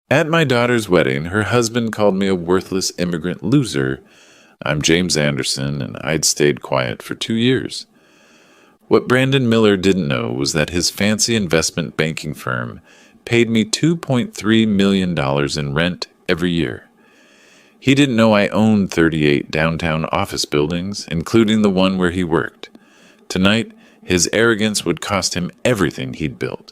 At my daughter's wedding, her husband called me a worthless immigrant loser. I'm James Anderson, and I'd stayed quiet for 2 years. What Brandon Miller didn't know was that his fancy investment banking firm paid me $2.3 million in rent every year. He didn't know I owned 38 downtown office buildings, including the one where he worked. Tonight, his arrogance would cost him everything he'd built.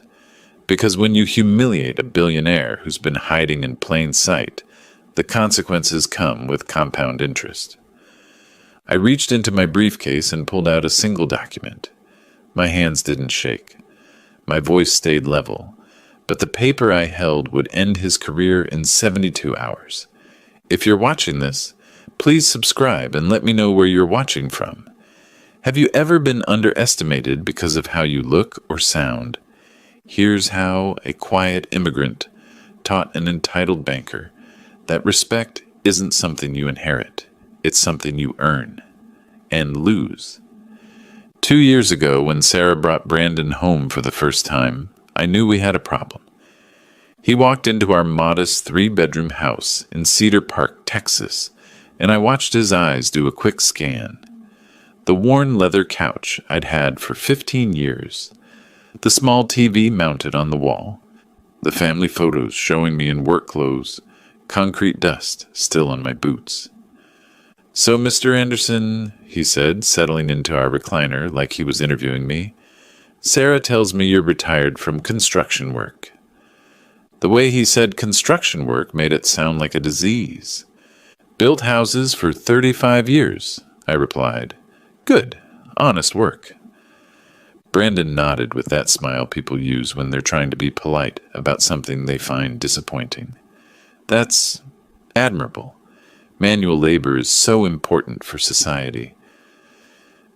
Because when you humiliate a billionaire who's been hiding in plain sight, the consequences come with compound interest. I reached into my briefcase and pulled out a single document. My hands didn't shake. My voice stayed level. But the paper I held would end his career in 72 hours. If you're watching this, please subscribe and let me know where you're watching from. Have you ever been underestimated because of how you look or sound? Here's how a quiet immigrant taught an entitled banker that respect isn't something you inherit. It's something you earn and lose. 2 years ago, when Sarah brought Brandon home for the first time, I knew we had a problem. He walked into our modest 3-bedroom house in Cedar Park, Texas, and I watched his eyes do a quick scan. The worn leather couch I'd had for 15 years, the small TV mounted on the wall, the family photos showing me in work clothes, concrete dust still on my boots. "So, Mr. Anderson," he said, settling into our recliner like he was interviewing me, "Sarah tells me you're retired from construction work." The way he said construction work made it sound like a disease. "Built houses for 35 years, I replied. "Good, honest work." Brandon nodded with that smile people use when they're trying to be polite about something they find disappointing. That's admirable. Manual labor is so important for society.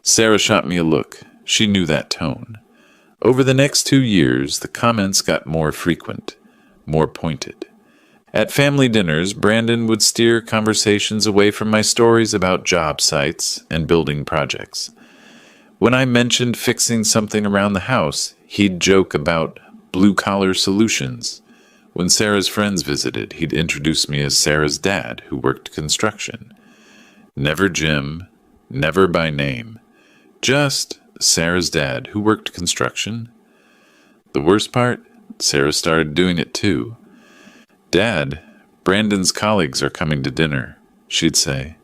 Sarah shot me a look. She knew that tone. Over the next 2 years, the comments got more frequent, more pointed. At family dinners, Brandon would steer conversations away from my stories about job sites and building projects. When I mentioned fixing something around the house, he'd joke about blue-collar solutions. When Sarah's friends visited, he'd introduce me as Sarah's dad, who worked construction. Never Jim, never by name. Just Sarah's dad, who worked construction. The worst part? Sarah started doing it too. "Dad, Brandon's colleagues are coming to dinner," she'd say.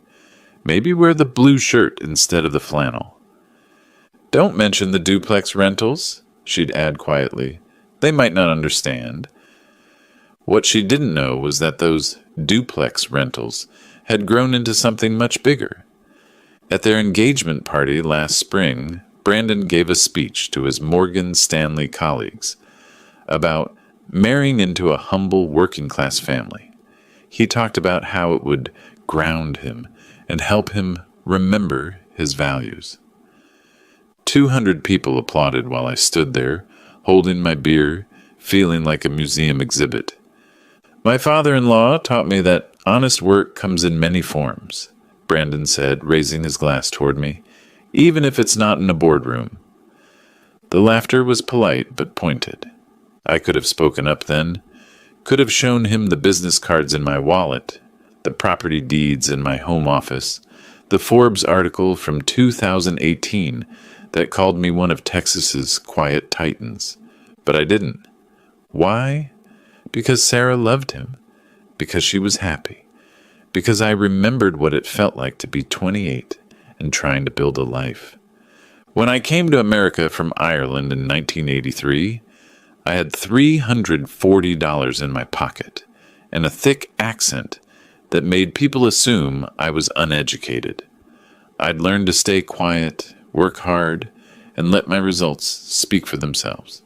"Maybe wear the blue shirt instead of the flannel." "Don't mention the duplex rentals," she'd add quietly. "They might not understand." What she didn't know was that those duplex rentals had grown into something much bigger. At their engagement party last spring, Brandon gave a speech to his Morgan Stanley colleagues about marrying into a humble working-class family. He talked about how it would ground him and help him remember his values. 200 people applauded while I stood there, holding my beer, feeling like a museum exhibit. "My father-in-law taught me that honest work comes in many forms," Brandon said, raising his glass toward me, "even if it's not in a boardroom." The laughter was polite but pointed. I could have spoken up then, could have shown him the business cards in my wallet, the property deeds in my home office, the Forbes article from 2018 that called me one of Texas's quiet titans. But I didn't. Why? Because Sarah loved him. Because she was happy. Because I remembered what it felt like to be 28 and trying to build a life. When I came to America from Ireland in 1983, I had $340 in my pocket and a thick accent that made people assume I was uneducated. I'd learned to stay quiet, work hard, and let my results speak for themselves.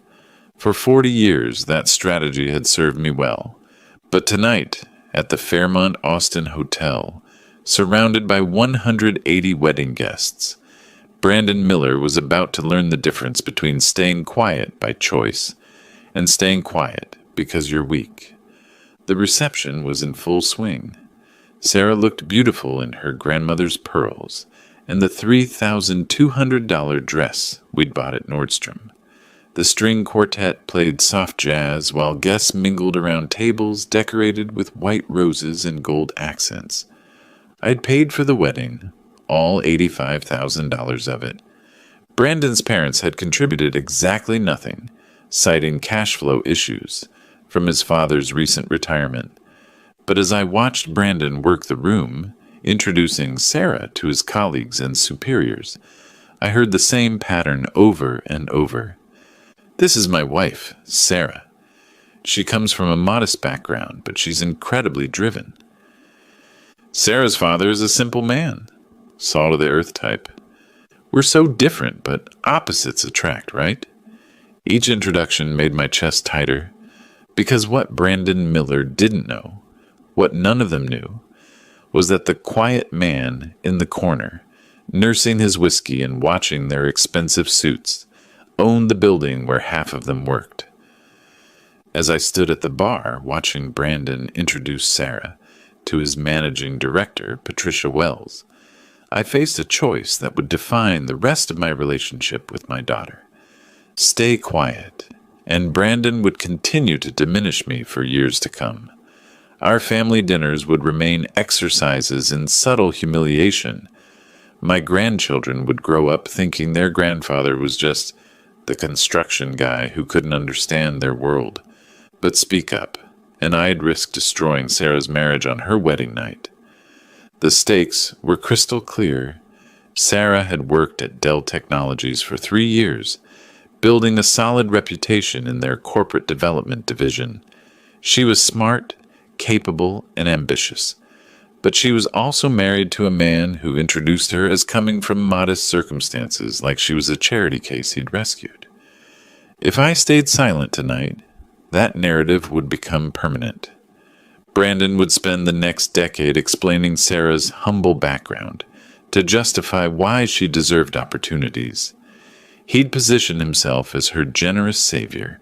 For 40 years, that strategy had served me well. But tonight, at the Fairmont Austin Hotel, surrounded by 180 wedding guests, Brandon Miller was about to learn the difference between staying quiet by choice and staying quiet because you're weak. The reception was in full swing. Sarah looked beautiful in her grandmother's pearls and the $3,200 dress we'd bought at Nordstrom. The string quartet played soft jazz while guests mingled around tables decorated with white roses and gold accents. I'd paid for the wedding, all $85,000 of it. Brandon's parents had contributed exactly nothing, citing cash flow issues from his father's recent retirement. But as I watched Brandon work the room, introducing Sarah to his colleagues and superiors, I heard the same pattern over and over. This is my wife, Sarah. She comes from a modest background, but she's incredibly driven. Sarah's father is a simple man, salt-of-the-earth type. We're so different, but opposites attract, right? Each introduction made my chest tighter, because what Brandon Miller didn't know, what none of them knew, was that the quiet man in the corner, nursing his whiskey and watching their expensive suits, owned the building where half of them worked. As I stood at the bar watching Brandon introduce Sarah to his managing director, Patricia Wells, I faced a choice that would define the rest of my relationship with my daughter. Stay quiet, and Brandon would continue to diminish me for years to come. Our family dinners would remain exercises in subtle humiliation. My grandchildren would grow up thinking their grandfather was just the construction guy who couldn't understand their world. But speak up, and I'd risk destroying Sarah's marriage on her wedding night. The stakes were crystal clear. Sarah had worked at Dell Technologies for 3 years, building a solid reputation in their corporate development division. She was smart, capable, and ambitious. But she was also married to a man who introduced her as coming from modest circumstances, like she was a charity case he'd rescued. If I stayed silent tonight, that narrative would become permanent. Brandon would spend the next decade explaining Sarah's humble background to justify why she deserved opportunities. He'd position himself as her generous savior,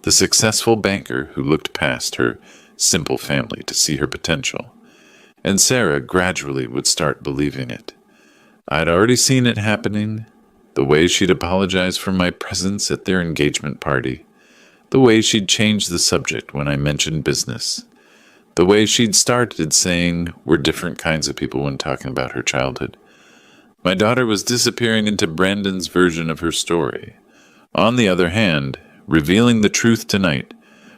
the successful banker who looked past her simple family to see her potential. And Sarah gradually would start believing it. I'd already seen it happening, the way she'd apologize for my presence at their engagement party, the way she'd change the subject when I mentioned business, the way she'd started saying we're different kinds of people when talking about her childhood. My daughter was disappearing into Brandon's version of her story. On the other hand, revealing the truth tonight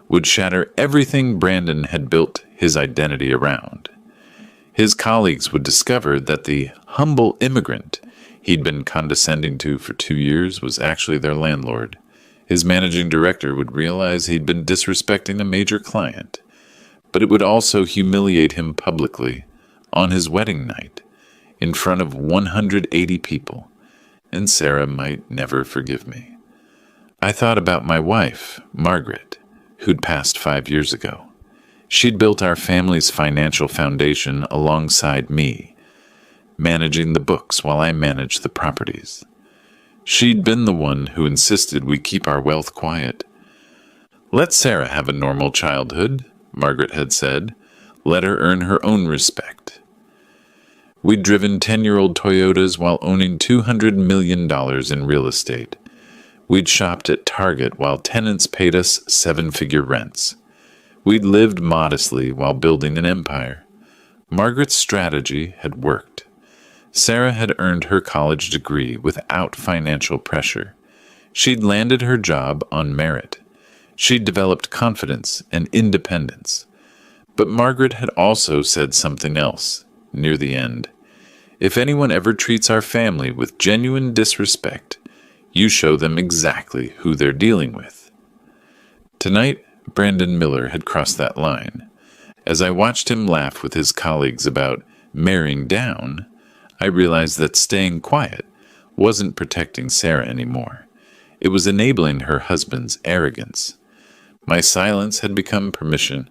would shatter everything Brandon had built his identity around. His colleagues would discover that the humble immigrant he'd been condescending to for 2 years was actually their landlord. His managing director would realize he'd been disrespecting a major client, but it would also humiliate him publicly on his wedding night in front of 180 people, and Sarah might never forgive me. I thought about my wife, Margaret, who'd passed 5 years ago. She'd built our family's financial foundation alongside me, managing the books while I managed the properties. She'd been the one who insisted we keep our wealth quiet. Let Sarah have a normal childhood, Margaret had said. Let her earn her own respect. We'd driven 10-year-old Toyotas while owning $200 million in real estate. We'd shopped at Target while tenants paid us 7-figure rents. We'd lived modestly while building an empire. Margaret's strategy had worked. Sarah had earned her college degree without financial pressure. She'd landed her job on merit. She'd developed confidence and independence. But Margaret had also said something else near the end. If anyone ever treats our family with genuine disrespect, you show them exactly who they're dealing with. Tonight, Brandon Miller had crossed that line. As I watched him laugh with his colleagues about marrying down, I realized that staying quiet wasn't protecting Sarah anymore. It was enabling her husband's arrogance. My silence had become permission,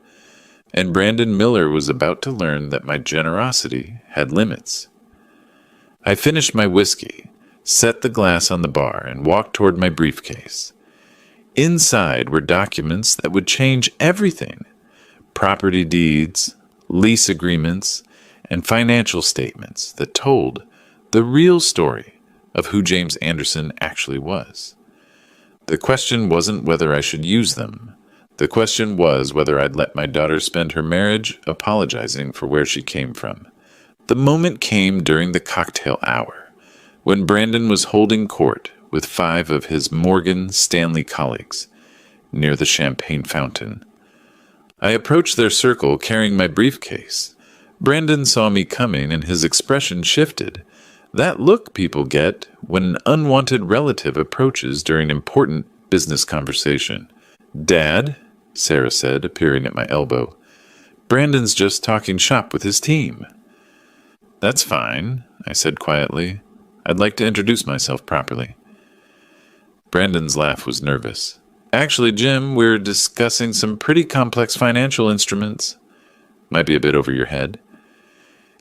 and Brandon Miller was about to learn that my generosity had limits. I finished my whiskey, set the glass on the bar, and walked toward my briefcase. Inside were documents that would change everything: property deeds, lease agreements, and financial statements that told the real story of who James Anderson actually was. The question wasn't whether I should use them. The question was whether I'd let my daughter spend her marriage apologizing for where she came from. The moment came during the cocktail hour, when Brandon was holding court with 5 of his Morgan Stanley colleagues near the champagne fountain. I approached their circle carrying my briefcase. Brandon saw me coming and his expression shifted. That look people get when an unwanted relative approaches during important business conversation. "Dad," Sarah said, appearing at my elbow. "Brandon's just talking shop with his team." "That's fine," I said quietly. "I'd like to introduce myself properly." Brandon's laugh was nervous. "Actually, Jim, we're discussing some pretty complex financial instruments. Might be a bit over your head."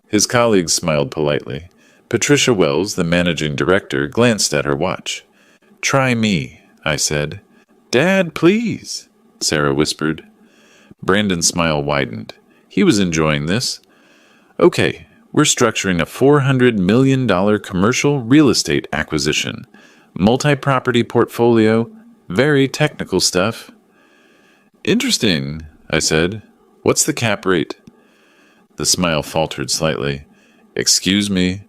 His colleagues smiled politely. Patricia Wells, the managing director, glanced at her watch. "Try me," I said. "Dad, please," Sarah whispered. Brandon's smile widened. He was enjoying this. "Okay, we're structuring a $400 million commercial real estate acquisition. Multi-property portfolio, very technical stuff." "Interesting," I said. "What's the cap rate?" The smile faltered slightly. "Excuse me.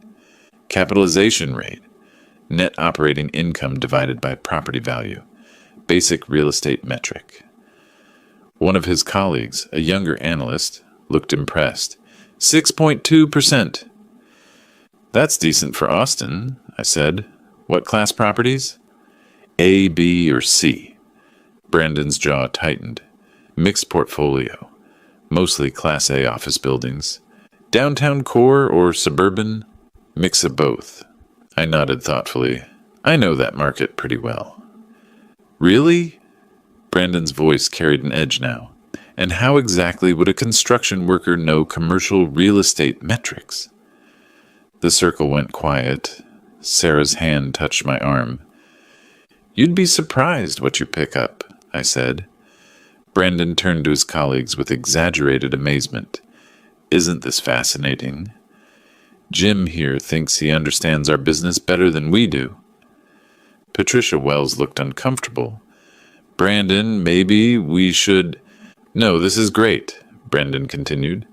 Capitalization rate. Net operating income divided by property value. Basic real estate metric." One of his colleagues, a younger analyst, looked impressed. 6.2%. "That's decent for Austin," I said. "What class properties?" "A, B, or C." Brandon's jaw tightened. "Mixed portfolio. Mostly Class A office buildings. Downtown core or suburban? Mix of both." I nodded thoughtfully. "I know that market pretty well." "Really?" Brandon's voice carried an edge now. "And how exactly would a construction worker know commercial real estate metrics?" The circle went quiet. Sarah's hand touched my arm. "You'd be surprised what you pick up," I said. Brandon turned to his colleagues with exaggerated amazement. "Isn't this fascinating? Jim here thinks he understands our business better than we do." Patricia Wells looked uncomfortable. "Brandon, maybe we should—" "No, this is great," Brandon continued.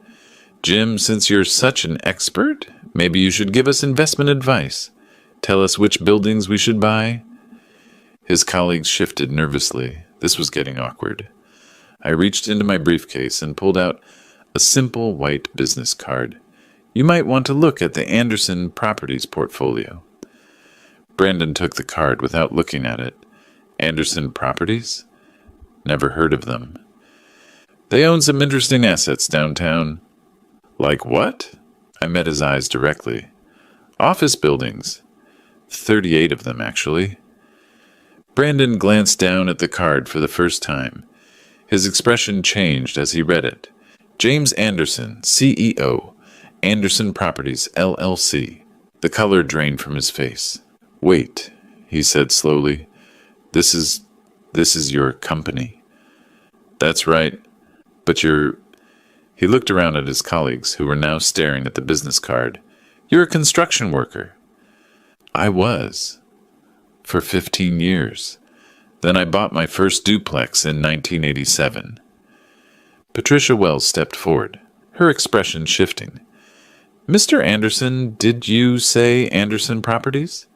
"Jim, since you're such an expert, maybe you should give us investment advice. Tell us which buildings we should buy." His colleagues shifted nervously. This was getting awkward. I reached into my briefcase and pulled out a simple white business card. "You might want to look at the Anderson Properties portfolio." Brandon took the card without looking at it. "Anderson Properties? Never heard of them." "They own some interesting assets downtown." "Like what?" I met his eyes directly. "Office buildings. 38 of them, actually." Brandon glanced down at the card for the first time. His expression changed as he read it. "James Anderson, CEO, Anderson Properties, LLC." The color drained from his face. "Wait," he said slowly. This is your company." "That's right. But you're—" He looked around at his colleagues, who were now staring at the business card. "You're a construction worker." "I was. For 15 years. Then I bought my first duplex in 1987. Patricia Wells stepped forward, her expression shifting. "Mr. Anderson, did you say Anderson Properties?"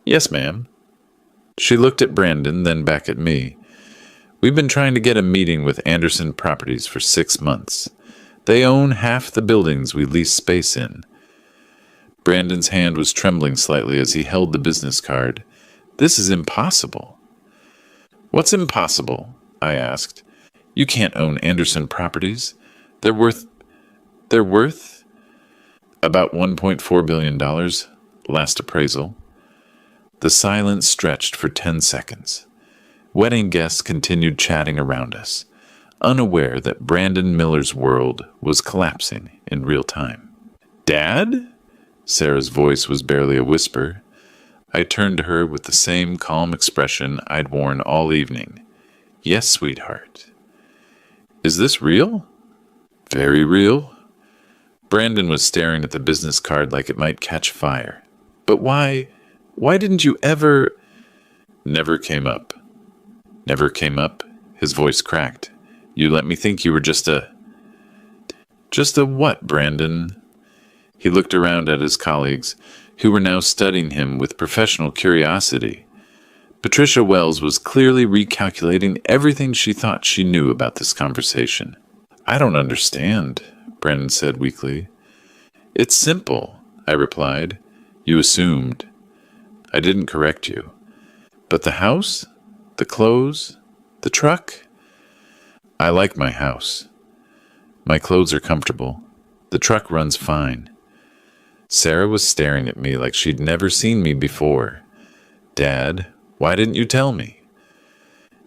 "Yes, ma'am." She looked at Brandon, then back at me. "We've been trying to get a meeting with Anderson Properties for 6 months. They own half the buildings we lease space in." Brandon's hand was trembling slightly as he held the business card. "This is impossible." "What's impossible?" I asked. "You can't own Anderson Properties. They're worth about $1.4 billion, last appraisal." The silence stretched for 10 seconds. Wedding guests continued chatting around us, unaware that Brandon Miller's world was collapsing in real time. "Dad?" Sarah's voice was barely a whisper. I turned to her with the same calm expression I'd worn all evening. "Yes, sweetheart." "Is this real?" "Very real." Brandon was staring at the business card like it might catch fire. "But why didn't you ever—" "Never came up," Never came up. His voice cracked. You let me think you were just a... Just a what, Brandon? He looked around at his colleagues, who were now studying him with professional curiosity. Patricia Wells was clearly recalculating everything she thought she knew about this conversation. I don't understand, Brandon said weakly. It's simple, I replied. You assumed. I didn't correct you. But the house? The clothes? The truck? I like my house. My clothes are comfortable. The truck runs fine. Sarah was staring at me like she'd never seen me before. Dad, why didn't you tell me?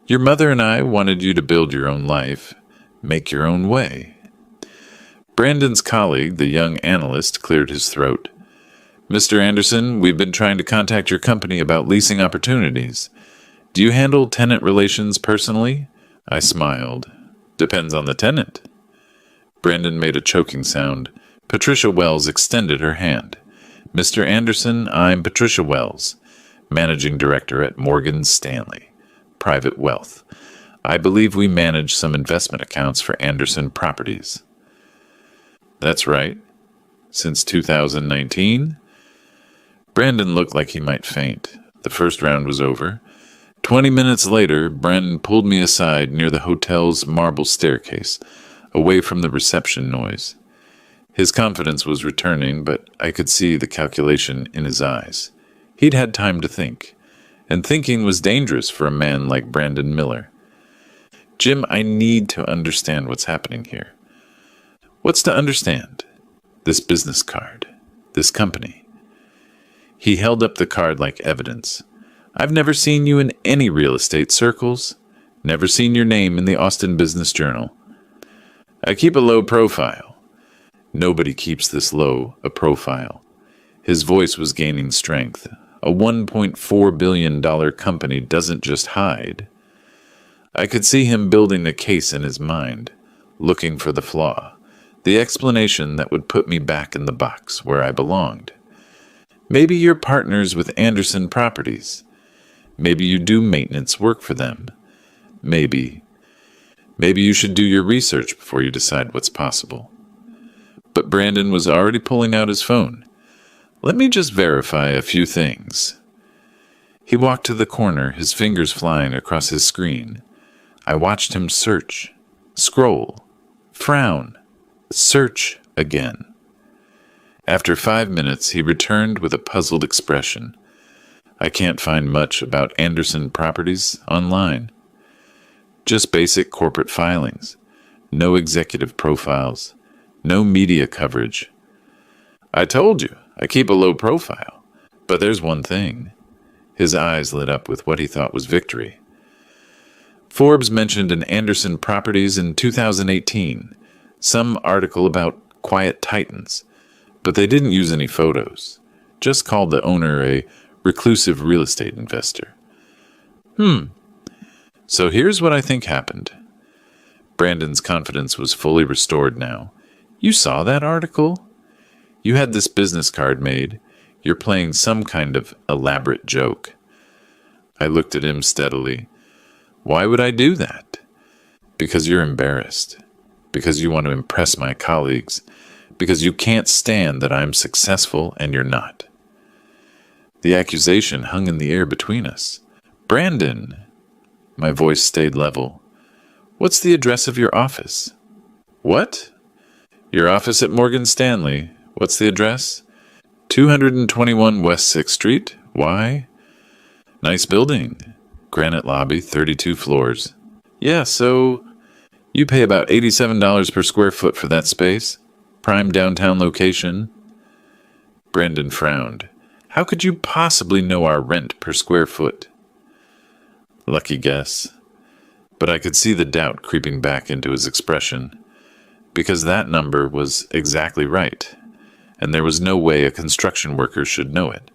Your mother and I wanted you to build your own life, make your own way. Brandon's colleague, the young analyst, cleared his throat. Mr. Anderson, we've been trying to contact your company about leasing opportunities. Do you handle tenant relations personally? I smiled. Depends on the tenant. Brandon made a choking sound. Patricia Wells extended her hand. Mr. Anderson, I'm Patricia Wells, Managing Director at Morgan Stanley, Private Wealth. I believe we manage some investment accounts for Anderson Properties. That's right. Since 2019? Brandon looked like he might faint. The first round was over. 20 minutes later, Brandon pulled me aside near the hotel's marble staircase, away from the reception noise. His confidence was returning, but I could see the calculation in his eyes. He'd had time to think, and thinking was dangerous for a man like Brandon Miller. Jim, I need to understand what's happening here. What's to understand? This business card. This company. He held up the card like evidence. I've never seen you in any real estate circles. Never seen your name in the Austin Business Journal. I keep a low profile. Nobody keeps this low a profile. His voice was gaining strength. A $1.4 billion company doesn't just hide. I could see him building a case in his mind, looking for the flaw, the explanation that would put me back in the box where I belonged. Maybe you're partners with Anderson Properties. Maybe you do maintenance work for them. Maybe you should do your research before you decide what's possible. But Brandon was already pulling out his phone. Let me just verify a few things. He walked to the corner, his fingers flying across his screen. I watched him search, scroll, frown, search again. After 5 minutes, he returned with a puzzled expression. I can't find much about Anderson Properties online. Just basic corporate filings. No executive profiles. No media coverage. I told you, I keep a low profile. But there's one thing. His eyes lit up with what he thought was victory. Forbes mentioned an Anderson Properties in 2018. Some article about quiet titans. But they didn't use any photos. Just called the owner a reclusive real estate investor. So here's what I think happened. Brandon's confidence was fully restored now. You saw that article? You had this business card made. You're playing some kind of elaborate joke. I looked at him steadily. Why would I do that? Because you're embarrassed. Because you want to impress my colleagues. Because you can't stand that I'm successful and you're not. The accusation hung in the air between us. Brandon! My voice stayed level. What's the address of your office? What? Your office at Morgan Stanley. What's the address? 221 West 6th Street. Why? Nice building. Granite lobby, 32 floors. Yeah, so you pay about $87 per square foot for that space. Prime downtown location. Brandon frowned. How could you possibly know our rent per square foot? Lucky guess. But I could see the doubt creeping back into his expression. Because that number was exactly right, and there was no way a construction worker should know it.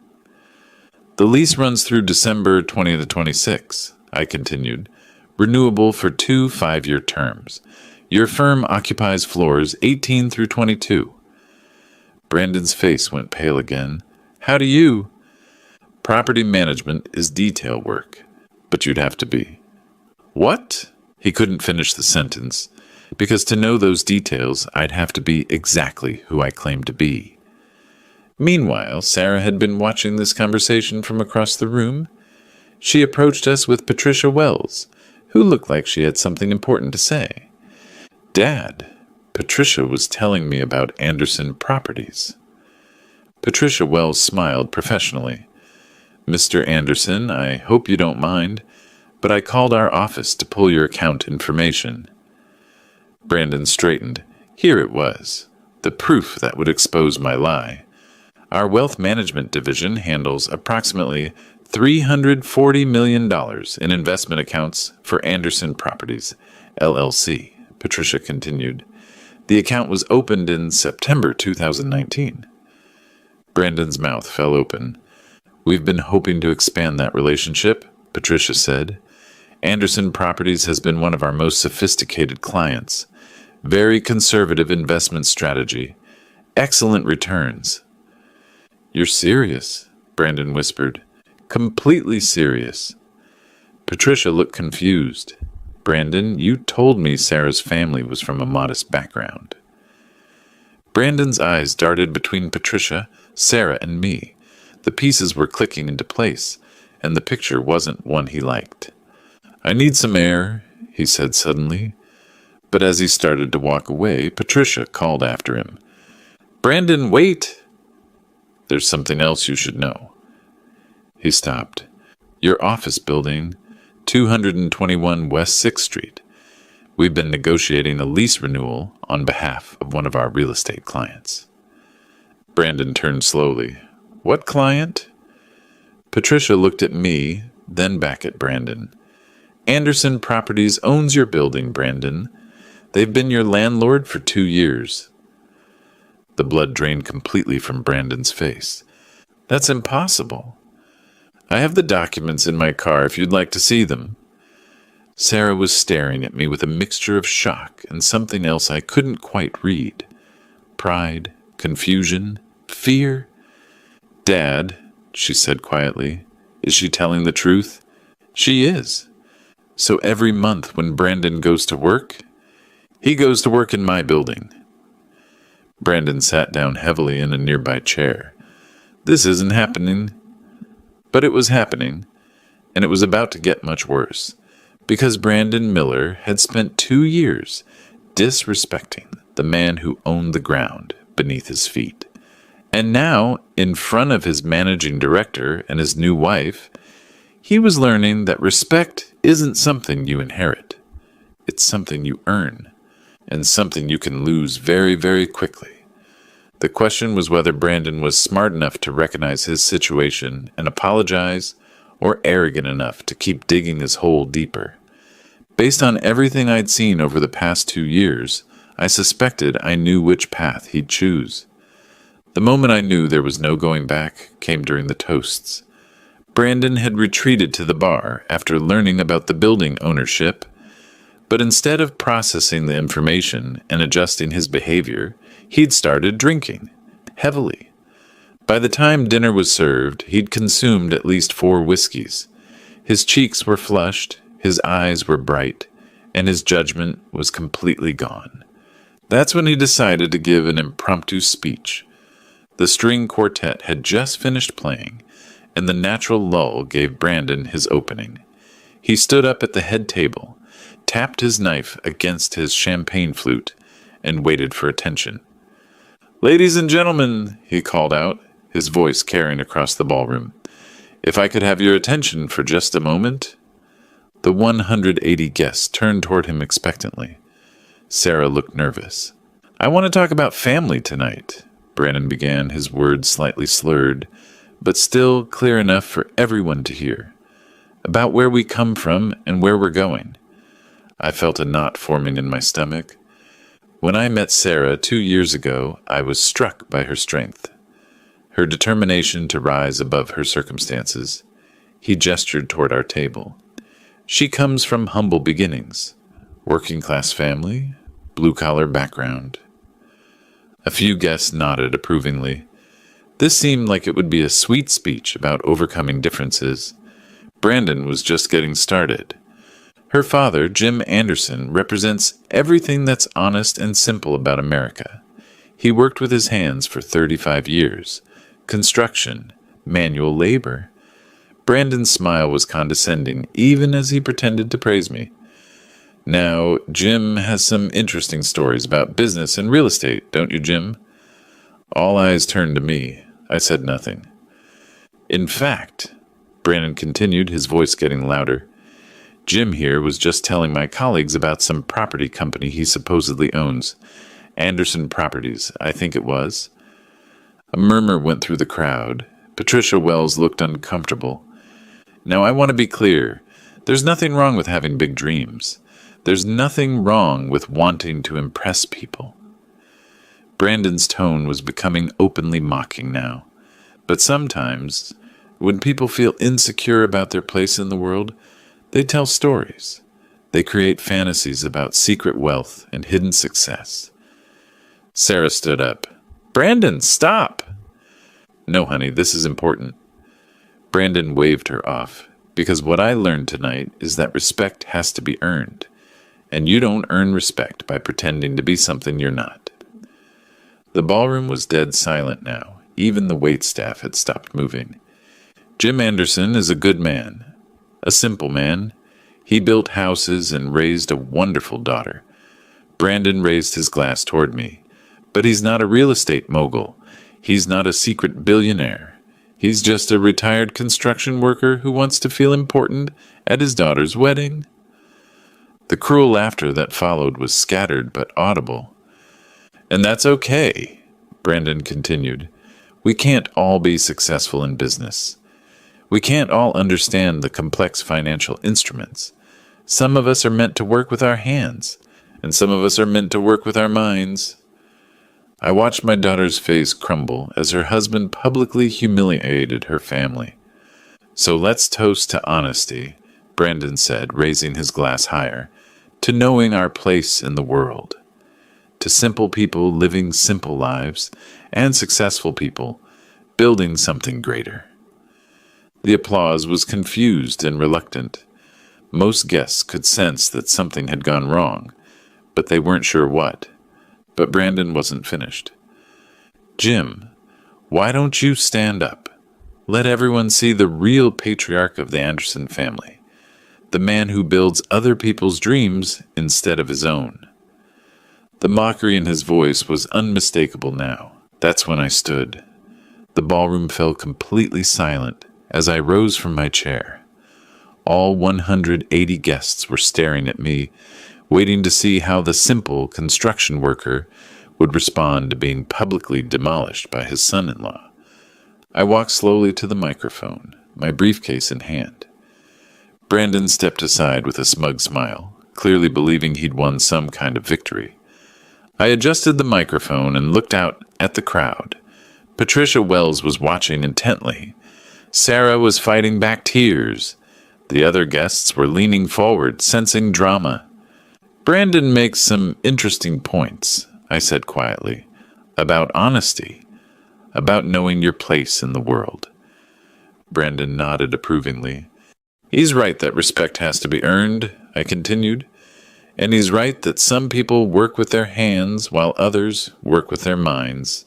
The lease runs through December 2026, I continued, renewable for 2 5-year terms. Your firm occupies floors 18 through 22. Brandon's face went pale again. How do you? Property management is detail work, but you'd have to be. What? He couldn't finish the sentence, because to know those details, I'd have to be exactly who I claimed to be. Meanwhile, Sarah had been watching this conversation from across the room. She approached us with Patricia Wells, who looked like she had something important to say. Dad, Patricia was telling me about Anderson Properties. Patricia Wells smiled professionally. Mr. Anderson, I hope you don't mind, but I called our office to pull your account information. Brandon straightened. Here it was, the proof that would expose my lie. Our wealth management division handles approximately $340 million in investment accounts for Anderson Properties, LLC, Patricia continued. The account was opened in September 2019. Brandon's mouth fell open. We've been hoping to expand that relationship, Patricia said. Anderson Properties has been one of our most sophisticated clients. Very conservative investment strategy. Excellent returns. You're serious, Brandon whispered. Completely serious. Patricia looked confused. Brandon, you told me Sarah's family was from a modest background. Brandon's eyes darted between Patricia, Sarah, and me. The pieces were clicking into place, and the picture wasn't one he liked. I need some air, he said suddenly. But as he started to walk away, Patricia called after him. Brandon, wait! There's something else you should know. He stopped. Your office building, 221 West 6th Street. We've been negotiating a lease renewal on behalf of one of our real estate clients. Brandon turned slowly. What client? Patricia looked at me, then back at Brandon. Anderson Properties owns your building, Brandon. They've been your landlord for 2 years. The blood drained completely from Brandon's face. That's impossible. I have the documents in my car if you'd like to see them. Sarah was staring at me with a mixture of shock and something else I couldn't quite read. Pride, confusion, fear. Dad, she said quietly, is she telling the truth? She is. So every month when Brandon goes to work, he goes to work in my building. Brandon sat down heavily in a nearby chair. This isn't happening. But it was happening, and it was about to get much worse, because Brandon Miller had spent 2 years disrespecting the man who owned the ground beneath his feet. And now, in front of his managing director and his new wife, he was learning that respect isn't something you inherit. It's something you earn, and something you can lose very, very quickly. The question was whether Brandon was smart enough to recognize his situation and apologize, or arrogant enough to keep digging his hole deeper. Based on everything I'd seen over the past 2 years, I suspected I knew which path he'd choose. The moment I knew there was no going back came during the toasts. Brandon had retreated to the bar after learning about the building ownership, but instead of processing the information and adjusting his behavior, he'd started drinking, heavily. By the time dinner was served, he'd consumed at least 4 whiskeys. His cheeks were flushed, his eyes were bright, and his judgment was completely gone. That's when he decided to give an impromptu speech. The string quartet had just finished playing, and the natural lull gave Brandon his opening. He stood up at the head table, tapped his knife against his champagne flute, and waited for attention. Ladies and gentlemen, he called out, his voice carrying across the ballroom. If I could have your attention for just a moment. The 180 guests turned toward him expectantly. Sarah looked nervous. I want to talk about family tonight, Brandon began, his words slightly slurred, but still clear enough for everyone to hear. About where we come from and where we're going. I felt a knot forming in my stomach. When I met Sarah 2 years ago, I was struck by her strength, her determination to rise above her circumstances. He gestured toward our table. She comes from humble beginnings, working-class family, blue-collar background. A few guests nodded approvingly. This seemed like it would be a sweet speech about overcoming differences. Brandon was just getting started. Her father, Jim Anderson, represents everything that's honest and simple about America. He worked with his hands for 35 years. Construction, manual labor. Brandon's smile was condescending, even as he pretended to praise me. Now, Jim has some interesting stories about business and real estate, don't you, Jim? All eyes turned to me. I said nothing. In fact, Brandon continued, his voice getting louder, Jim here was just telling my colleagues about some property company he supposedly owns. Anderson Properties, I think it was. A murmur went through the crowd. Patricia Wells looked uncomfortable. Now, I want to be clear. There's nothing wrong with having big dreams. There's nothing wrong with wanting to impress people. Brandon's tone was becoming openly mocking now. But sometimes, when people feel insecure about their place in the world, they tell stories. They create fantasies about secret wealth and hidden success. Sarah stood up. Brandon, stop! No, honey, this is important. Brandon waved her off, because what I learned tonight is that respect has to be earned, and you don't earn respect by pretending to be something you're not. The ballroom was dead silent now. Even the waitstaff had stopped moving. Jim Anderson is a good man. A simple man. He built houses and raised a wonderful daughter. Brandon raised his glass toward me. But he's not a real estate mogul. He's not a secret billionaire. He's just a retired construction worker who wants to feel important at his daughter's wedding. The cruel laughter that followed was scattered but audible. And that's okay, Brandon continued. We can't all be successful in business. We can't all understand the complex financial instruments. Some of us are meant to work with our hands, and some of us are meant to work with our minds. I watched my daughter's face crumble as her husband publicly humiliated her family. So let's toast to honesty, Brandon said, raising his glass higher, to knowing our place in the world, to simple people living simple lives, and successful people building something greater. The applause was confused and reluctant. Most guests could sense that something had gone wrong, but they weren't sure what. But Brandon wasn't finished. Jim, why don't you stand up? Let everyone see the real patriarch of the Anderson family, the man who builds other people's dreams instead of his own. The mockery in his voice was unmistakable now. That's when I stood. The ballroom fell completely silent as I rose from my chair. All 180 guests were staring at me, waiting to see how the simple construction worker would respond to being publicly demolished by his son-in-law. I walked slowly to the microphone, my briefcase in hand. Brandon stepped aside with a smug smile, clearly believing he'd won some kind of victory. I adjusted the microphone and looked out at the crowd. Patricia Wells was watching intently. Sarah was fighting back tears. The other guests were leaning forward, sensing drama. Brandon makes some interesting points, I said quietly, about honesty, about knowing your place in the world. Brandon nodded approvingly. He's right that respect has to be earned, I continued, and he's right that some people work with their hands while others work with their minds.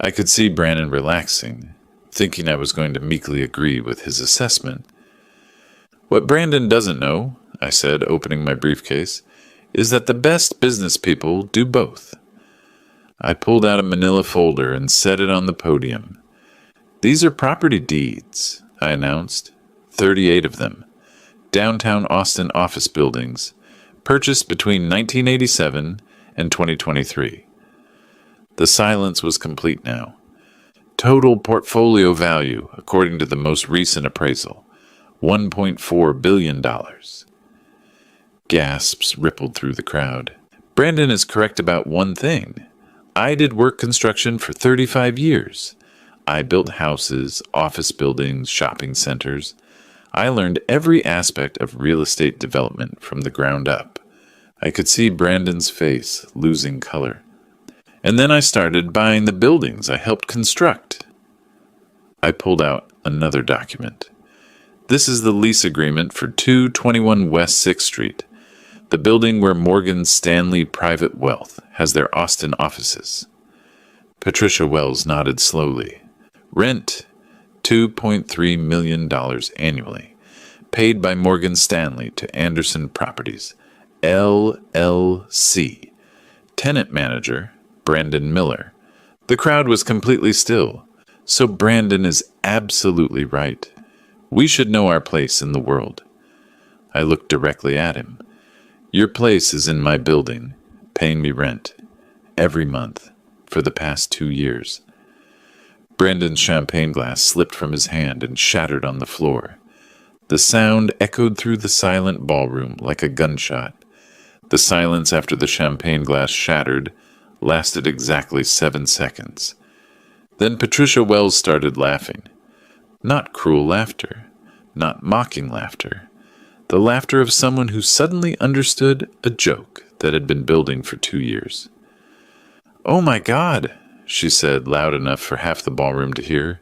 I could see Brandon relaxing, thinking I was going to meekly agree with his assessment. What Brandon doesn't know, I said, opening my briefcase, is that the best business people do both. I pulled out a manila folder and set it on the podium. These are property deeds, I announced, 38 of them, downtown Austin office buildings, purchased between 1987 and 2023. The silence was complete now. Total portfolio value, according to the most recent appraisal, $1.4 billion. Gasps rippled through the crowd. Brandon is correct about one thing. I did work construction for 35 years. I built houses, office buildings, shopping centers. I learned every aspect of real estate development from the ground up. I could see Brandon's face losing color. And then I started buying the buildings I helped construct. I pulled out another document. This is the lease agreement for 221 West 6th Street, the building where Morgan Stanley Private Wealth has their Austin offices. Patricia Wells nodded slowly. Rent, $2.3 million annually, paid by Morgan Stanley to Anderson Properties, LLC. Tenant manager, Brandon Miller. The crowd was completely still, so Brandon is absolutely right. We should know our place in the world. I looked directly at him. Your place is in my building, paying me rent, every month, for the past 2 years. Brandon's champagne glass slipped from his hand and shattered on the floor. The sound echoed through the silent ballroom like a gunshot. The silence after the champagne glass shattered lasted exactly 7 seconds. Then Patricia Wells started laughing. Not cruel laughter, not mocking laughter. The laughter of someone who suddenly understood a joke that had been building for 2 years. "Oh my God," she said, loud enough for half the ballroom to hear.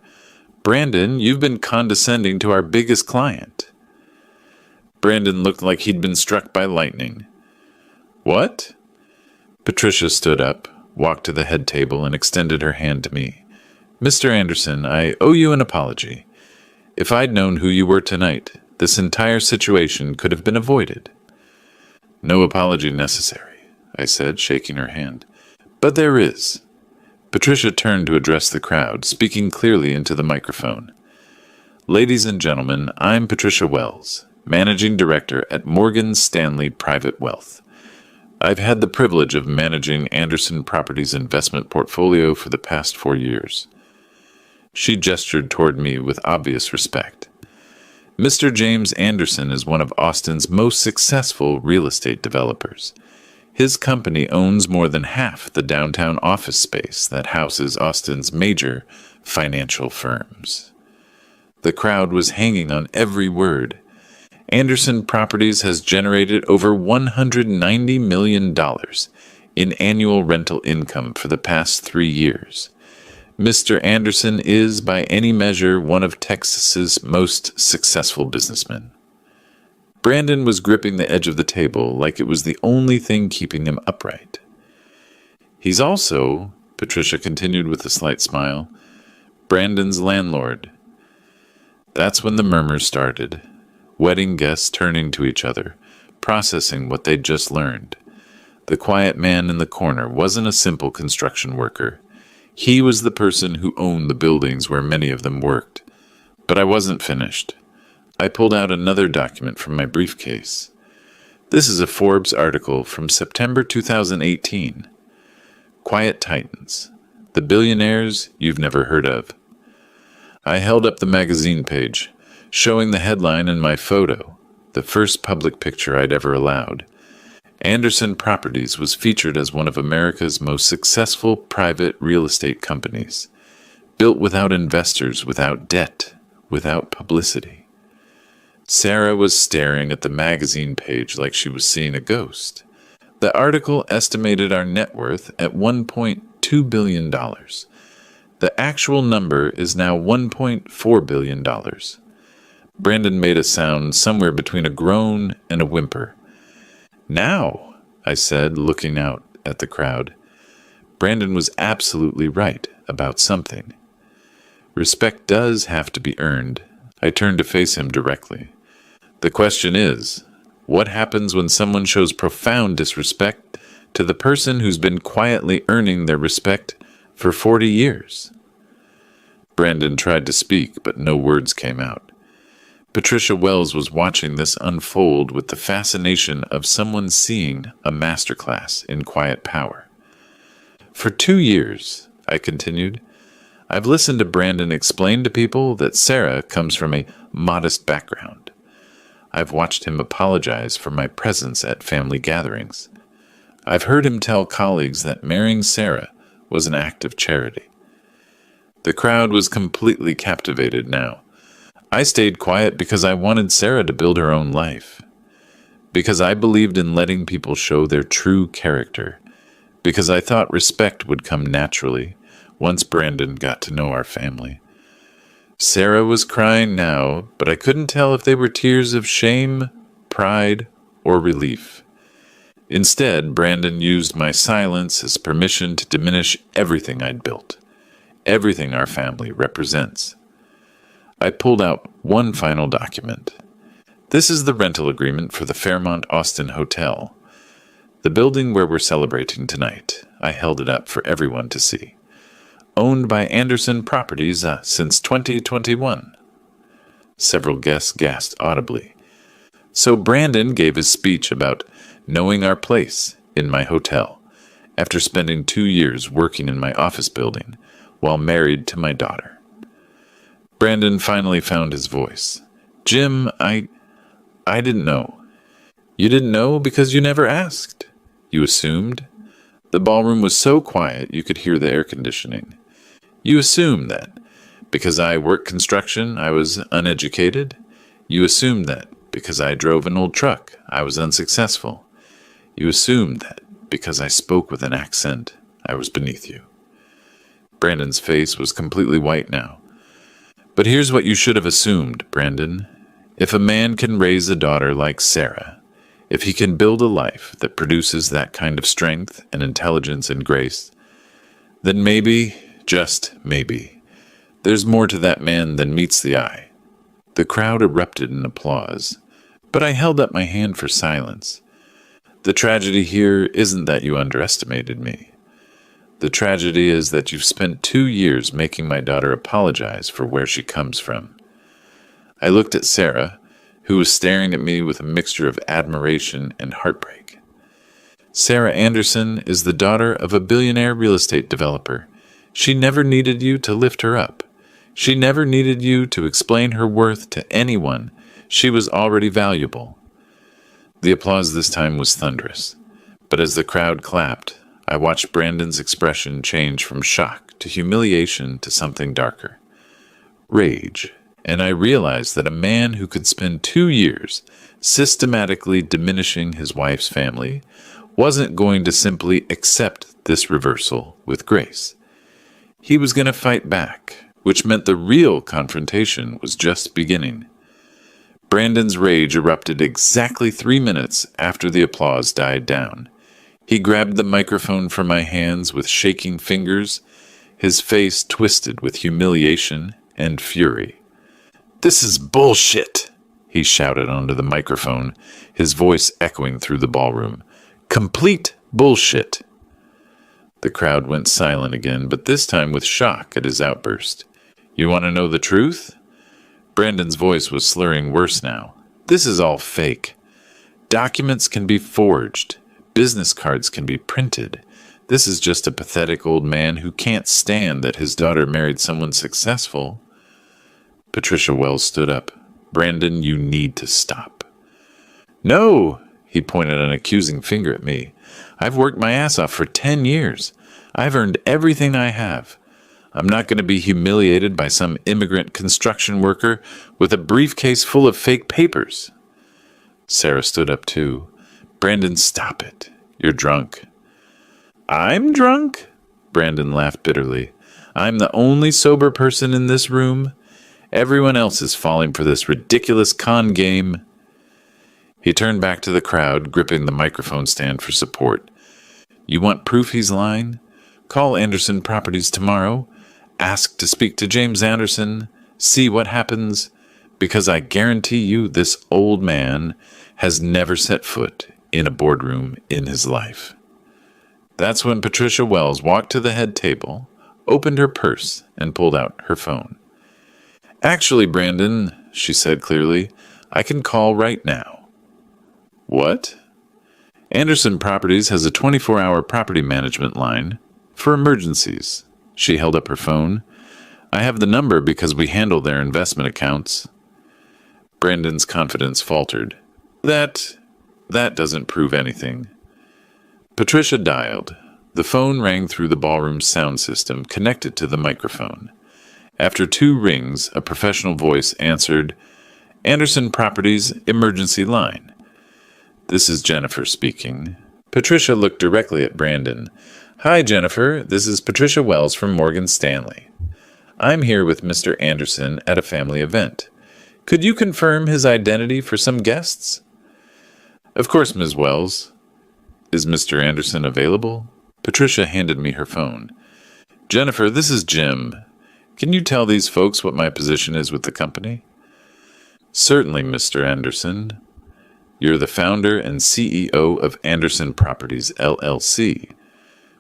"Brandon, you've been condescending to our biggest client." Brandon looked like he'd been struck by lightning. "What?" Patricia stood up, walked to the head table, and extended her hand to me. "Mr. Anderson, I owe you an apology. If I'd known who you were tonight, this entire situation could have been avoided." "No apology necessary," I said, shaking her hand. "But there is." Patricia turned to address the crowd, speaking clearly into the microphone. "Ladies and gentlemen, I'm Patricia Wells, Managing Director at Morgan Stanley Private Wealth. I've had the privilege of managing Anderson Properties' investment portfolio for the past 4 years. She gestured toward me with obvious respect. Mr. James Anderson is one of Austin's most successful real estate developers. His company owns more than half the downtown office space that houses Austin's major financial firms. The crowd was hanging on every word. Anderson Properties has generated over $190 million in annual rental income for the past 3 years. Mr. Anderson is, by any measure, one of Texas's most successful businessmen. Brandon was gripping the edge of the table like it was the only thing keeping him upright. He's also, Patricia continued with a slight smile, Brandon's landlord. That's when the murmurs started. Wedding guests turning to each other, processing what they'd just learned. The quiet man in the corner wasn't a simple construction worker. He was the person who owned the buildings where many of them worked. But I wasn't finished. I pulled out another document from my briefcase. This is a Forbes article from September 2018. Quiet Titans, the billionaires you've never heard of. I held up the magazine page, showing the headline and my photo, the first public picture I'd ever allowed. Anderson Properties was featured as one of America's most successful private real estate companies, built without investors, without debt, without publicity. Sarah was staring at the magazine page like she was seeing a ghost. The article estimated our net worth at $1.2 billion. The actual number is now $1.4 billion. Brandon made a sound somewhere between a groan and a whimper. "Now," I said, looking out at the crowd. Brandon was absolutely right about something. Respect does have to be earned. I turned to face him directly. The question is, what happens when someone shows profound disrespect to the person who's been quietly earning their respect for 40 years? Brandon tried to speak, but no words came out. Patricia Wells was watching this unfold with the fascination of someone seeing a masterclass in quiet power. "For 2 years," I continued, "I've listened to Brandon explain to people that Sarah comes from a modest background. I've watched him apologize for my presence at family gatherings. I've heard him tell colleagues that marrying Sarah was an act of charity." The crowd was completely captivated now. I stayed quiet because I wanted Sarah to build her own life. Because I believed in letting people show their true character. Because I thought respect would come naturally once Brandon got to know our family. Sarah was crying now, but I couldn't tell if they were tears of shame, pride, or relief. Instead, Brandon used my silence as permission to diminish everything I'd built, everything our family represents. I pulled out one final document. This is the rental agreement for the Fairmont Austin Hotel, the building where we're celebrating tonight. I held it up for everyone to see. Owned by Anderson Properties since 2021. Several guests gasped audibly. So Brandon gave his speech about knowing our place in my hotel after spending 2 years working in my office building while married to my daughter. Brandon finally found his voice. Jim, I didn't know. You didn't know because you never asked. You assumed. The ballroom was so quiet you could hear the air conditioning. You assumed that because I worked construction, I was uneducated. You assumed that because I drove an old truck, I was unsuccessful. You assumed that because I spoke with an accent, I was beneath you. Brandon's face was completely white now. But here's what you should have assumed, Brandon. If a man can raise a daughter like Sarah, if he can build a life that produces that kind of strength and intelligence and grace, then maybe, just maybe, there's more to that man than meets the eye. The crowd erupted in applause, but I held up my hand for silence. The tragedy here isn't that you underestimated me. The tragedy is that you've spent 2 years making my daughter apologize for where she comes from. I looked at Sarah, who was staring at me with a mixture of admiration and heartbreak. Sarah Anderson is the daughter of a billionaire real estate developer. She never needed you to lift her up. She never needed you to explain her worth to anyone. She was already valuable. The applause this time was thunderous, but as the crowd clapped, I watched Brandon's expression change from shock to humiliation to something darker. Rage. And I realized that a man who could spend 2 years systematically diminishing his wife's family wasn't going to simply accept this reversal with grace. He was going to fight back, which meant the real confrontation was just beginning. Brandon's rage erupted exactly 3 minutes after the applause died down. He grabbed the microphone from my hands with shaking fingers, his face twisted with humiliation and fury. "This is bullshit," he shouted onto the microphone, his voice echoing through the ballroom. "Complete bullshit." The crowd went silent again, but this time with shock at his outburst. "You want to know the truth?" Brandon's voice was slurring worse now. "This is all fake. Documents can be forged. Business cards can be printed. This is just a pathetic old man who can't stand that his daughter married someone successful." Patricia Wells stood up. "Brandon, you need to stop." "No," he pointed an accusing finger at me. "I've worked my ass off for 10 years. I've earned everything I have. I'm not going to be humiliated by some immigrant construction worker with a briefcase full of fake papers." Sarah stood up too. "Brandon, stop it. You're drunk." "I'm drunk?" Brandon laughed bitterly. "I'm the only sober person in this room. Everyone else is falling for this ridiculous con game." He turned back to the crowd, gripping the microphone stand for support. "You want proof he's lying? Call Anderson Properties tomorrow. Ask to speak to James Anderson. See what happens. Because I guarantee you this old man has never set foot in a boardroom in his life." That's when Patricia Wells walked to the head table, opened her purse, and pulled out her phone. "Actually, Brandon," she said clearly, "I can call right now." "What?" "Anderson Properties has a 24-hour property management line for emergencies." She held up her phone. "I have the number because we handle their investment accounts." Brandon's confidence faltered. That doesn't prove anything." Patricia dialed. The phone rang through the ballroom's sound system connected to the microphone. After 2 rings, a professional voice answered, "Anderson Properties emergency line." "This is Jennifer speaking." Patricia looked directly at Brandon. "Hi, Jennifer. This is Patricia Wells from Morgan Stanley." I'm here with Mr. Anderson at a family event. Could you confirm his identity for some guests? Of course, Ms. Wells. Is Mr. Anderson available? Patricia handed me her phone. Jennifer, this is Jim. Can you tell these folks what my position is with the company? Certainly, Mr. Anderson. You're the founder and CEO of Anderson Properties, LLC.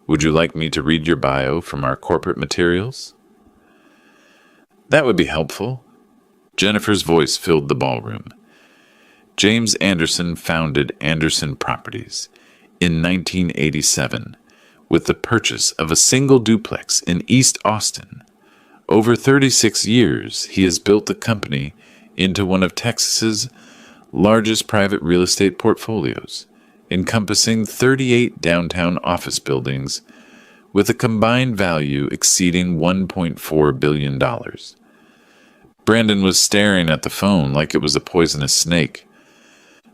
Would you like me to read your bio from our corporate materials? That would be helpful. Jennifer's voice filled the ballroom. James Anderson founded Anderson Properties in 1987 with the purchase of a single duplex in East Austin. Over 36 years, he has built the company into one of Texas's largest private real estate portfolios, encompassing 38 downtown office buildings with a combined value exceeding $1.4 billion. Brandon was staring at the phone like it was a poisonous snake.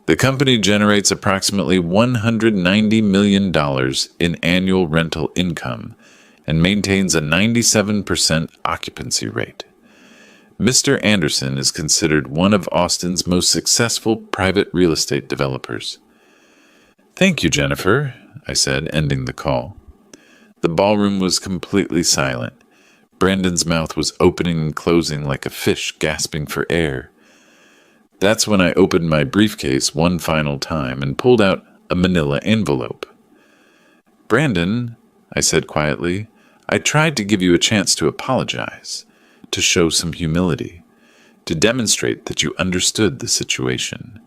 The company generates approximately $190 million in annual rental income and maintains a 97% occupancy rate. Mr. Anderson is considered one of Austin's most successful private real estate developers. Thank you, Jennifer, I said, ending the call. The ballroom was completely silent. Brandon's mouth was opening and closing like a fish gasping for air. That's when I opened my briefcase one final time and pulled out a manila envelope. Brandon, I said quietly, I tried to give you a chance to apologize, to show some humility, to demonstrate that you understood the situation.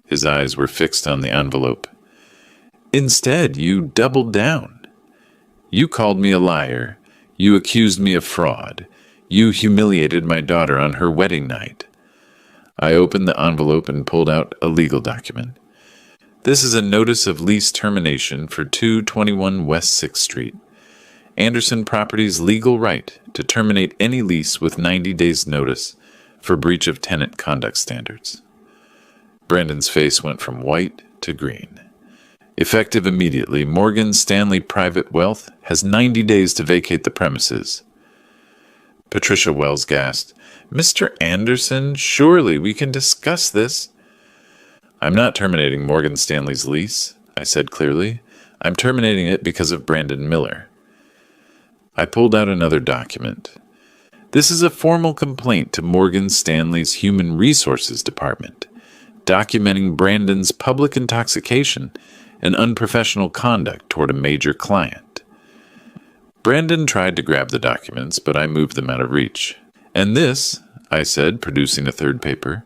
His eyes were fixed on the envelope. Instead, you doubled down. You called me a liar. You accused me of fraud. You humiliated my daughter on her wedding night. I opened the envelope and pulled out a legal document. This is a notice of lease termination for 221 West 6th Street. Anderson Properties' legal right to terminate any lease with 90 days' notice for breach of tenant conduct standards. Brandon's face went from white to green. Effective immediately, Morgan Stanley Private Wealth has 90 days to vacate the premises. Patricia Wells gasped, Mr. Anderson, surely we can discuss this. I'm not terminating Morgan Stanley's lease, I said clearly. I'm terminating it because of Brandon Miller. I pulled out another document. This is a formal complaint to Morgan Stanley's Human Resources Department, documenting Brandon's public intoxication and unprofessional conduct toward a major client. Brandon tried to grab the documents, but I moved them out of reach. And this, I said, producing a third paper,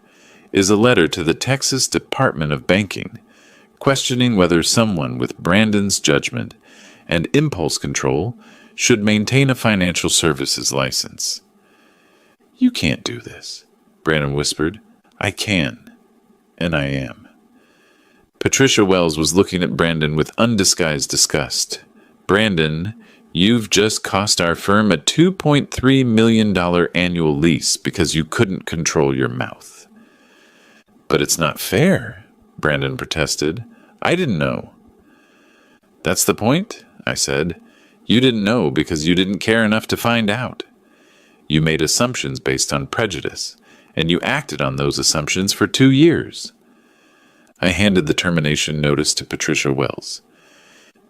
is a letter to the Texas Department of Banking, questioning whether someone with Brandon's judgment and impulse control should maintain a financial services license. You can't do this, Brandon whispered. I can, and I am. Patricia Wells was looking at Brandon with undisguised disgust. Brandon, you've just cost our firm a $2.3 million annual lease because you couldn't control your mouth. But it's not fair, Brandon protested. I didn't know. That's the point, I said. You didn't know because you didn't care enough to find out. You made assumptions based on prejudice, and you acted on those assumptions for 2 years. I handed the termination notice to Patricia Wells.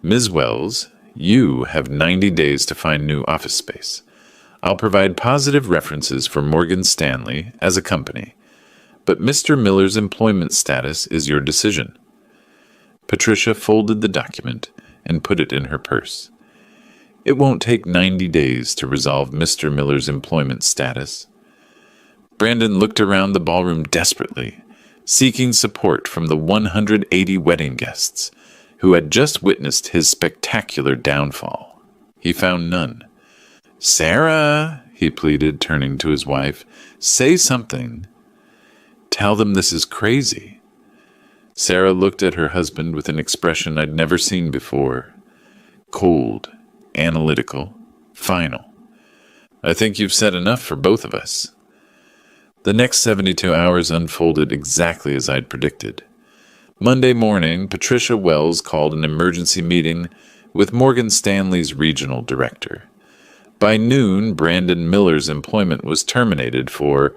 Ms. Wells, you have 90 days to find new office space. I'll provide positive references for Morgan Stanley as a company, but Mr. Miller's employment status is your decision. Patricia folded the document and put it in her purse. It won't take 90 days to resolve Mr. Miller's employment status. Brandon looked around the ballroom desperately, seeking support from the 180 wedding guests who had just witnessed his spectacular downfall. He found none. Sarah, he pleaded, turning to his wife, say something. Tell them this is crazy. Sarah looked at her husband with an expression I'd never seen before. Cold, analytical, final. I think you've said enough for both of us. The next 72 hours unfolded exactly as I'd predicted. Monday morning, Patricia Wells called an emergency meeting with Morgan Stanley's regional director. By noon, Brandon Miller's employment was terminated for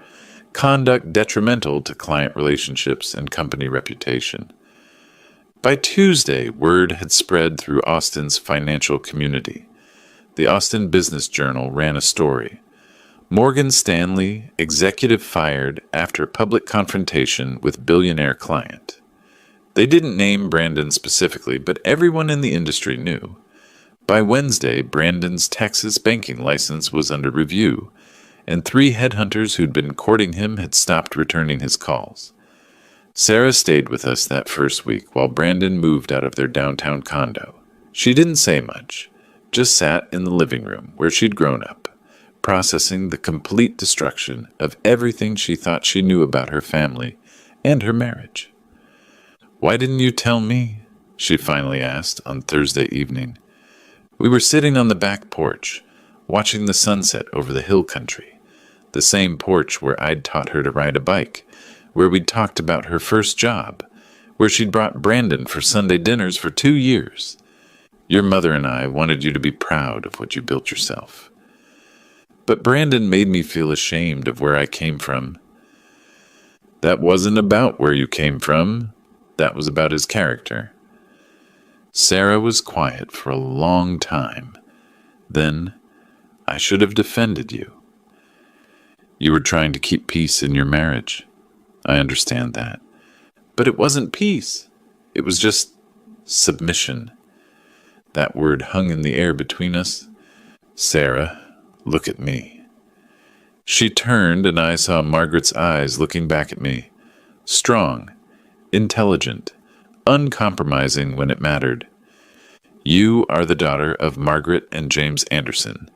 conduct detrimental to client relationships and company reputation. By Tuesday, word had spread through Austin's financial community. The Austin Business Journal ran a story. Morgan Stanley, executive fired after public confrontation with billionaire client. They didn't name Brandon specifically, but everyone in the industry knew. By Wednesday, Brandon's Texas banking license was under review, and 3 headhunters who'd been courting him had stopped returning his calls. Sarah stayed with us that first week while Brandon moved out of their downtown condo. She didn't say much, just sat in the living room where she'd grown up, processing the complete destruction of everything she thought she knew about her family and her marriage. "Why didn't you tell me?" she finally asked on Thursday evening. We were sitting on the back porch, watching the sunset over the hill country, the same porch where I'd taught her to ride a bike, where we'd talked about her first job, where she'd brought Brandon for Sunday dinners for 2 years. Your mother and I wanted you to be proud of what you built yourself. But Brandon made me feel ashamed of where I came from. That wasn't about where you came from. That was about his character. Sarah was quiet for a long time. Then, I should have defended you. You were trying to keep peace in your marriage. I understand that. But it wasn't peace. It was just submission. That word hung in the air between us. Sarah, look at me. She turned and I saw Margaret's eyes looking back at me. Strong, intelligent, uncompromising when it mattered. You are the daughter of Margaret and James Anderson.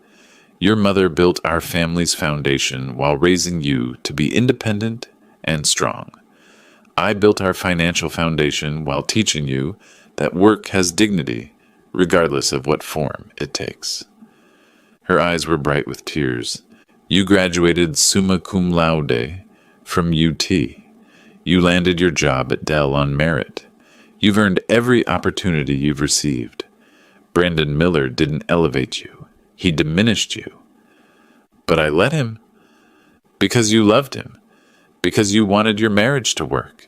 Your mother built our family's foundation while raising you to be independent and strong. I built our financial foundation while teaching you that work has dignity, regardless of what form it takes. Her eyes were bright with tears. You graduated summa cum laude from UT. You landed your job at Dell on merit. You've earned every opportunity you've received. Brandon Miller didn't elevate you. He diminished you. But I let him. Because you loved him. Because you wanted your marriage to work.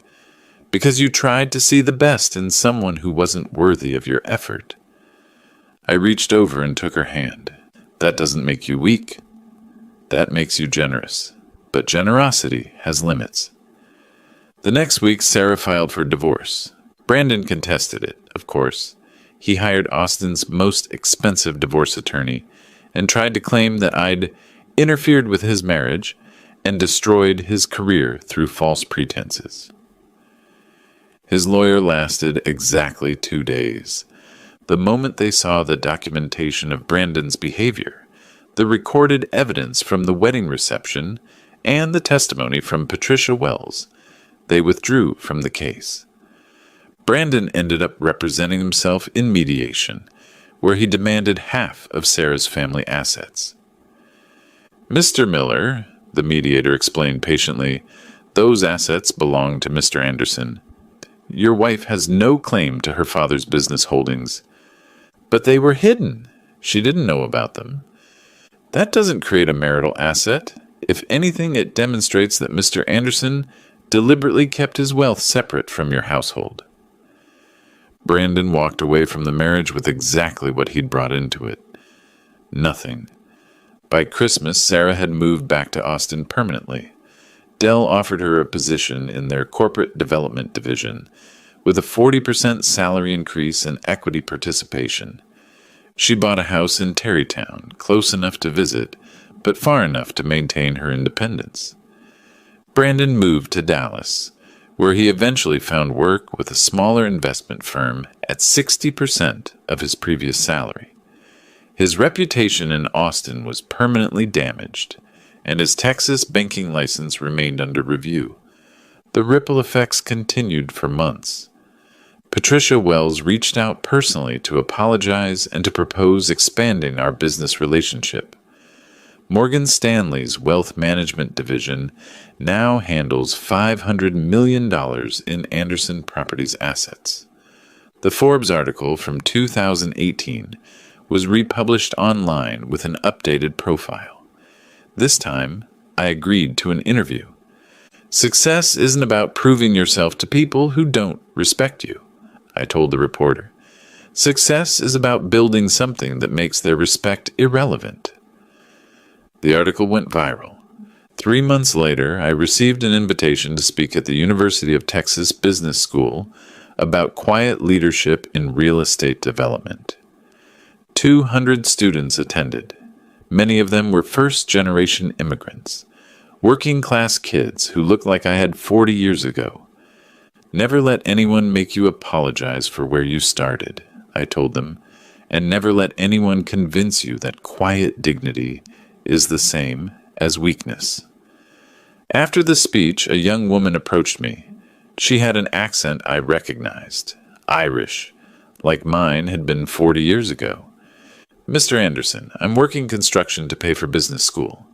Because you tried to see the best in someone who wasn't worthy of your effort. I reached over and took her hand. That doesn't make you weak. That makes you generous. But generosity has limits. The next week, Sarah filed for divorce. Brandon contested it, of course. He hired Austin's most expensive divorce attorney and tried to claim that I'd interfered with his marriage and destroyed his career through false pretenses. His lawyer lasted exactly 2 days. The moment they saw the documentation of Brandon's behavior, the recorded evidence from the wedding reception, and the testimony from Patricia Wells, they withdrew from the case. Brandon ended up representing himself in mediation, where he demanded half of Sarah's family assets. Mr. Miller, the mediator explained patiently, those assets belong to Mr. Anderson. Your wife has no claim to her father's business holdings. But they were hidden. She didn't know about them. That doesn't create a marital asset. If anything, it demonstrates that Mr. Anderson deliberately kept his wealth separate from your household. Brandon walked away from the marriage with exactly what he'd brought into it. Nothing. By Christmas, Sarah had moved back to Austin permanently. Dell offered her a position in their corporate development division, with a 40% salary increase and equity participation. She bought a house in Tarrytown, close enough to visit, but far enough to maintain her independence. Brandon moved to Dallas, where he eventually found work with a smaller investment firm at 60% of his previous salary. His reputation in Austin was permanently damaged, and his Texas banking license remained under review. The ripple effects continued for months. Patricia Wells reached out personally to apologize and to propose expanding our business relationship. Morgan Stanley's wealth management division now handles $500 million in Anderson Properties assets. The Forbes article from 2018 was republished online with an updated profile. This time, I agreed to an interview. Success isn't about proving yourself to people who don't respect you, I told the reporter. Success is about building something that makes their respect irrelevant. The article went viral. 3 months later, I received an invitation to speak at the University of Texas Business School about quiet leadership in real estate development. 200 students attended. Many of them were first-generation immigrants, working-class kids who looked like I had 40 years ago. Never let anyone make you apologize for where you started, I told them, and never let anyone convince you that quiet dignity is the same as weakness. After the speech, a young woman approached me. She had an accent I recognized, Irish, like mine had been 40 years ago. Mr. Anderson, I'm working construction to pay for business school.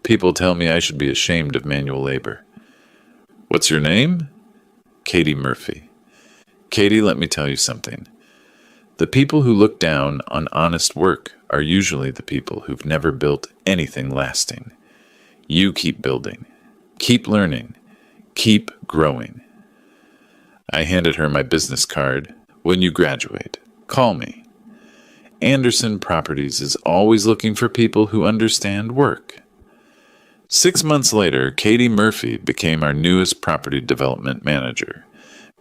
People tell me I should be ashamed of manual labor. What's your name? Katie Murphy. Katie, let me tell you something. The people who look down on honest work are usually the people who've never built anything lasting. You keep building, keep learning, keep growing. I handed her my business card. When you graduate, call me. Anderson Properties is always looking for people who understand work. 6 months later, Katie Murphy became our newest property development manager.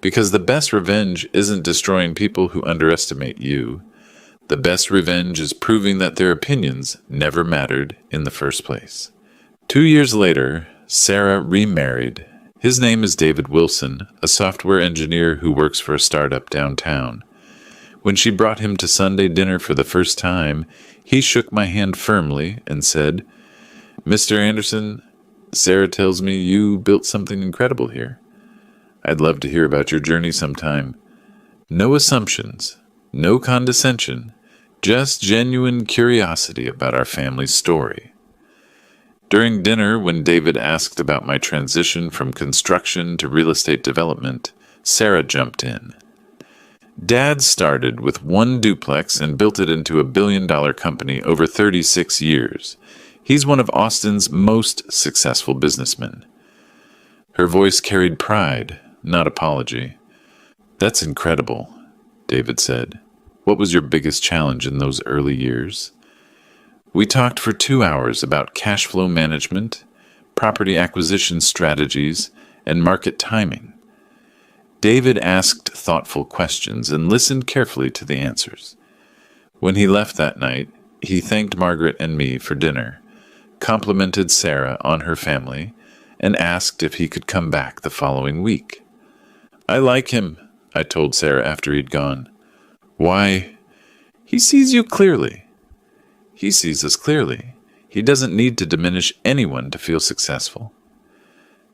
Because the best revenge isn't destroying people who underestimate you. The best revenge is proving that their opinions never mattered in the first place. 2 years later, Sarah remarried. His name is David Wilson, a software engineer who works for a startup downtown. When she brought him to Sunday dinner for the first time, he shook my hand firmly and said, Mr. Anderson, Sarah tells me you built something incredible here. I'd love to hear about your journey sometime. No assumptions, no condescension, just genuine curiosity about our family's story. During dinner, when David asked about my transition from construction to real estate development, Sarah jumped in. Dad started with one duplex and built it into a billion-dollar company over 36 years. He's one of Austin's most successful businessmen. Her voice carried pride, not apology. That's incredible, David said. What was your biggest challenge in those early years? We talked for 2 hours about cash flow management, property acquisition strategies, and market timing. David asked thoughtful questions and listened carefully to the answers. When he left that night, he thanked Margaret and me for dinner, complimented Sarah on her family, and asked if he could come back the following week. I like him, I told Sarah after he'd gone. Why? He sees you clearly. He sees us clearly. He doesn't need to diminish anyone to feel successful.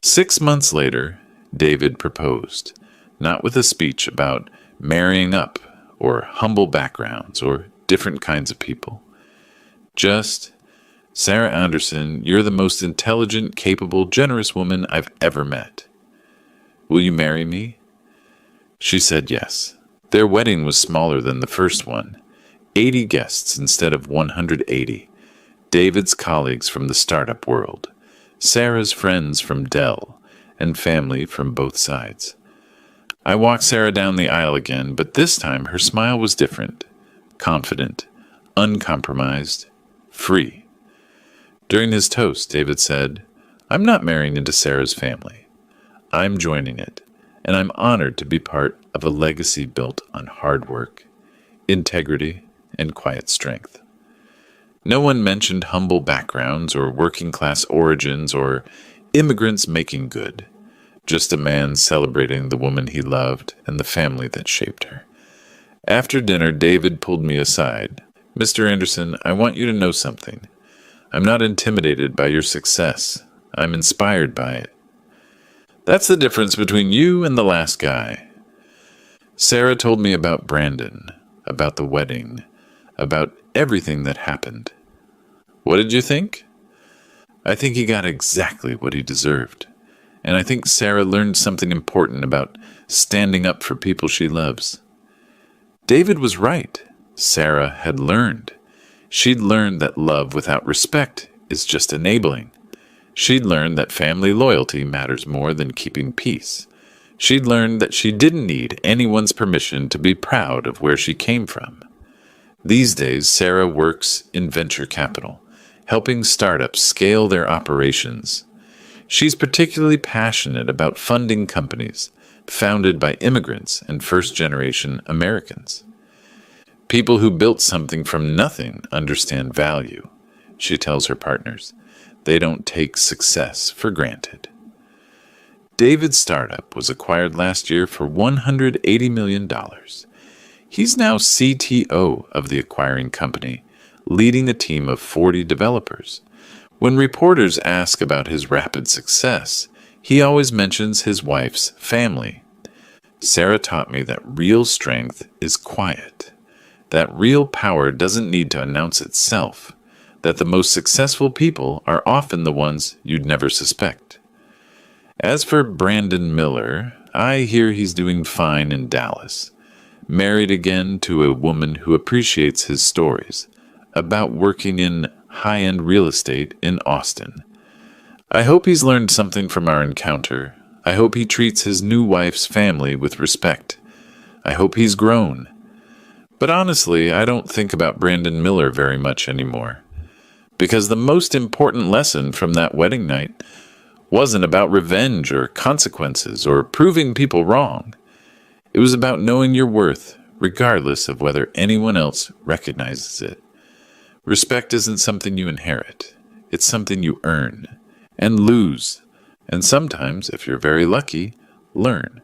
6 months later, David proposed, not with a speech about marrying up or humble backgrounds or different kinds of people. Just, Sarah Anderson, you're the most intelligent, capable, generous woman I've ever met. Will you marry me? She said yes. Their wedding was smaller than the first one, 80 guests instead of 180. David's colleagues from the startup world, Sarah's friends from Dell, and family from both sides. I walked Sarah down the aisle again, but this time her smile was different, confident, uncompromised, free. During his toast, David said, I'm not marrying into Sarah's family. I'm joining it, and I'm honored to be part of a legacy built on hard work, integrity, and quiet strength. No one mentioned humble backgrounds or working-class origins or immigrants making good. Just a man celebrating the woman he loved and the family that shaped her. After dinner, David pulled me aside. Mr. Anderson, I want you to know something. I'm not intimidated by your success. I'm inspired by it. That's the difference between you and the last guy. Sarah told me about Brandon, about the wedding, about everything that happened. What did you think? I think he got exactly what he deserved. And I think Sarah learned something important about standing up for people she loves. David was right. Sarah had learned. She'd learned that love without respect is just enabling. She'd learned that family loyalty matters more than keeping peace. She'd learned that she didn't need anyone's permission to be proud of where she came from. These days, Sarah works in venture capital, helping startups scale their operations. She's particularly passionate about funding companies founded by immigrants and first-generation Americans. People who built something from nothing understand value, she tells her partners. They don't take success for granted. David's startup was acquired last year for $180 million. He's now CTO of the acquiring company, leading a team of 40 developers. When reporters ask about his rapid success, he always mentions his wife's family. Sarah taught me that real strength is quiet, that real power doesn't need to announce itself, that the most successful people are often the ones you'd never suspect. As for Brandon Miller, I hear he's doing fine in Dallas, married again to a woman who appreciates his stories about working in high-end real estate in Austin. I hope he's learned something from our encounter. I hope he treats his new wife's family with respect. I hope he's grown. But honestly, I don't think about Brandon Miller very much anymore. Because the most important lesson from that wedding night wasn't about revenge or consequences or proving people wrong. It was about knowing your worth, regardless of whether anyone else recognizes it. Respect isn't something you inherit. It's something you earn and lose, and sometimes, if you're very lucky, learn.